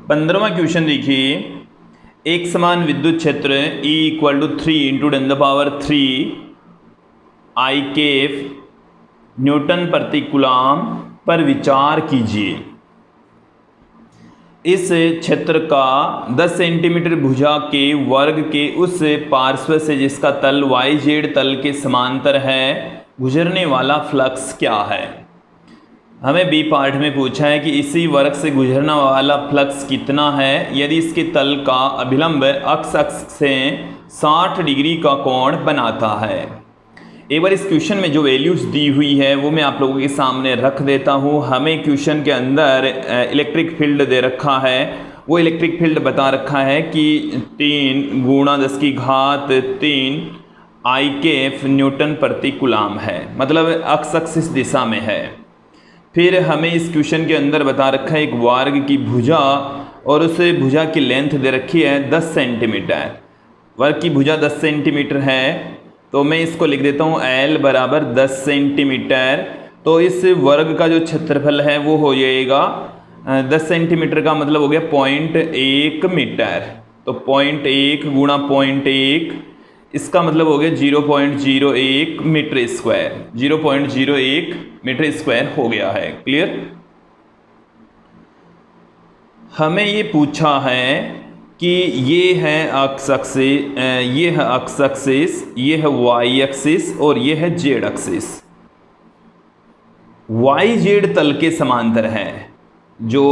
15वां question देखिए, एक समान विद्युत क्षेत्र E = 3 × 10³ I केफ न्यूटन प्रति कूलाम पर विचार कीजिए। इस क्षेत्र का 10 सेंटीमीटर भुजा के वर्ग के उस पार्श्व से जिसका तल YZ तल के समांतर है गुजरने वाला फ्लक्स क्या है। हमें बी पार्ट में पूछा है कि इसी वर्ग से गुजरने वाला फ्लक्स कितना है यदि इसके तल का अभिलंब अक्ष से 60 डिग्री का कोण बनाता है। एक बार इस क्वेश्चन में जो वैल्यूज़ दी हुई है वो मैं आप लोगों के सामने रख देता हूँ। हमें क्वेश्चन के अंदर इलेक्ट्रिक फील्ड दे रखा है, वो इलेक्ट्रिक फील्ड बता रखा है कि 3 × 10³ I केफ न्यूटन प्रति कूलाम है, मतलब अक्ष इस दिशा में है। फिर हमें इस क्वेश्चन के अंदर बता रखा है एक वर्ग की भुजा और उस भुजा की लेंथ दे रखी है 10 सेंटीमीटर। वर्ग की भुजा 10 सेंटीमीटर है तो मैं इसको लिख देता हूँ L = 10 सेंटीमीटर। तो इस वर्ग का जो क्षेत्रफल है वो हो जाएगा 10 सेंटीमीटर का मतलब हो गया 0.1 मीटर। तो 0.1 × 0.1 इसका मतलब हो गया 0.01 मीटर स्क्वायर। 0.01 मीटर स्क्वायर हो गया है। क्लियर। हमें ये पूछा है कि ये है एक्स एक्सिस, ये है एक्स एक्सिस, ये है वाई एक्सिस और ये है जेड एक्सिस। वाई जेड तल के समांतर है। जो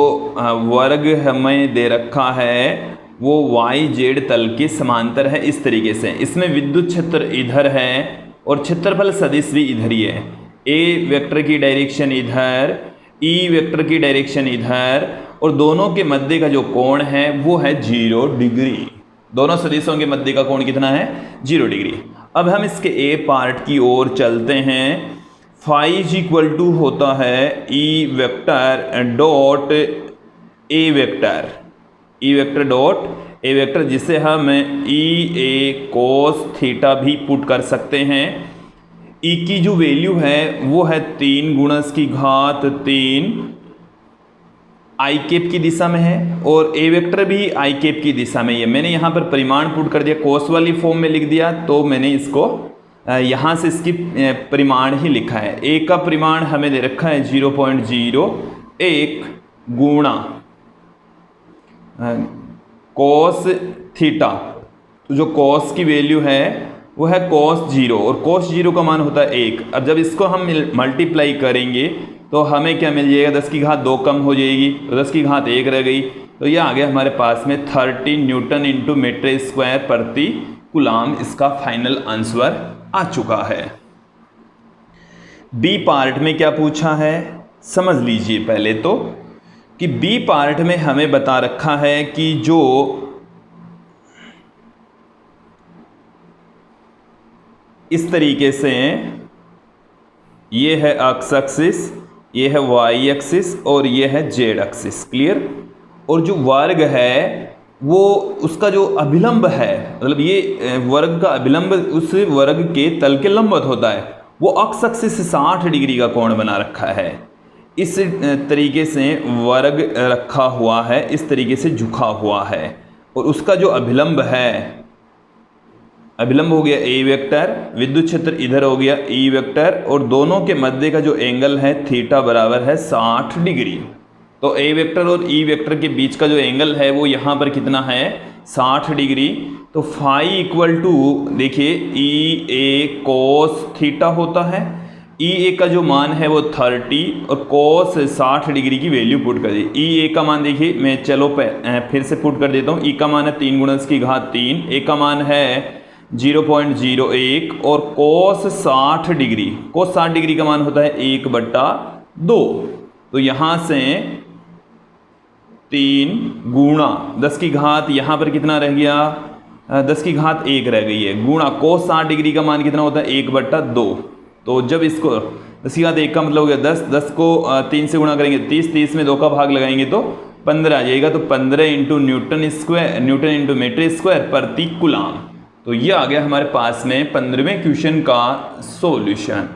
वर्ग हमें दे रखा है वो वाई जेड तल के समांतर है इस तरीके से। इसमें विद्युत क्षेत्र इधर है और क्षेत्रफल सदिश भी इधर ही है। ए वेक्टर की डायरेक्शन इधर, ई वेक्टर की डायरेक्शन इधर और दोनों के मध्य का जो कोण है वो है 0 डिग्री। दोनों सदिशों के मध्य का कोण कितना है 0 डिग्री। अब हम इसके ए पार्ट की ओर चलते हैं। फाई = होता है E vector dot A vector, E vector dot A vector, जिसे हम ई a cos थीटा भी पुट कर सकते हैं। ई की जो वैल्यू है वो है 3 × 10³ I केप की दिशा में है और ए वेक्टर भी I केप की दिशा में ही है। मैंने यहाँ पर परिमाण पुट कर दिया, कोस वाली फॉर्म में लिख दिया, तो मैंने इसको यहाँ से इसकी परिमाण ही लिखा है। ए का परिमाण हमें दे रखा है 0.01 गुणा cos थीटा। तो जो cos की वैल्यू है वो है cos 0 और cos 0 का मान होता है 1। अब जब इसको हम मल्टीप्लाई करेंगे तो हमें क्या मिल जाएगा, 10 की घात 2 कम हो जाएगी तो 10 की घात 1 रह गई। तो ये आ गया हमारे पास में 30 न्यूटन × मीटर स्क्वायर प्रति कूलाम। इसका फाइनल आंसर आ चुका है। बी पार्ट में क्या पूछा है समझ लीजिए पहले तो, कि बी पार्ट में हमें बता रखा है कि जो इस तरीके से ये है एक्स एक्सिस, ये है वाई एक्सिस और ये है जेड एक्सिस। क्लियर। और जो वर्ग है वो उसका जो अभिलंब है, मतलब ये वर्ग का अभिलंब उस वर्ग के तल के लंबवत होता है, वो एक्स एक्सिस से 60 डिग्री का कोण बना रखा है। इस तरीके से वर्ग रखा हुआ है, इस तरीके से झुका हुआ है और उसका जो अभिलंब है, अभिलंब हो गया ए वेक्टर, विद्युत क्षेत्र इधर हो गया ई वेक्टर और दोनों के मध्य का जो एंगल है थीटा बराबर है 60 डिग्री। तो ए वेक्टर और ई वेक्टर के बीच का जो एंगल है वो यहाँ पर कितना है 60 डिग्री। तो फाई = देखिए ई a cos थीटा होता है। ई a का जो मान है वो 30 और cos 60 डिग्री की वैल्यू पुट कर दी। ई a का मान देखिए मैं चलो फिर से पुट कर देता हूँ। ई का मान है 3 × 10⁻3, ए का मान है 0.01 और cos 60 डिग्री, cos 60 डिग्री का मान होता है 1/2। तो यहाँ से 3 गुणा 10 की घात यहाँ पर कितना रह गया 10 की घात 1 रह गई है, गुणा cos 60 डिग्री का मान कितना होता है 1/2। तो जब इसको 10 की घात 1 का मतलब हो गया 10, 10 को 3 से गुणा करेंगे 30, 30 में 2 का भाग लगाएंगे तो 15 आ जाएगा। तो 15 × न्यूटन × मीटर स्क्वायर प्रति कूलाम। तो ये आ गया हमारे पास में 15वें क्वेश्चन का सॉल्यूशन।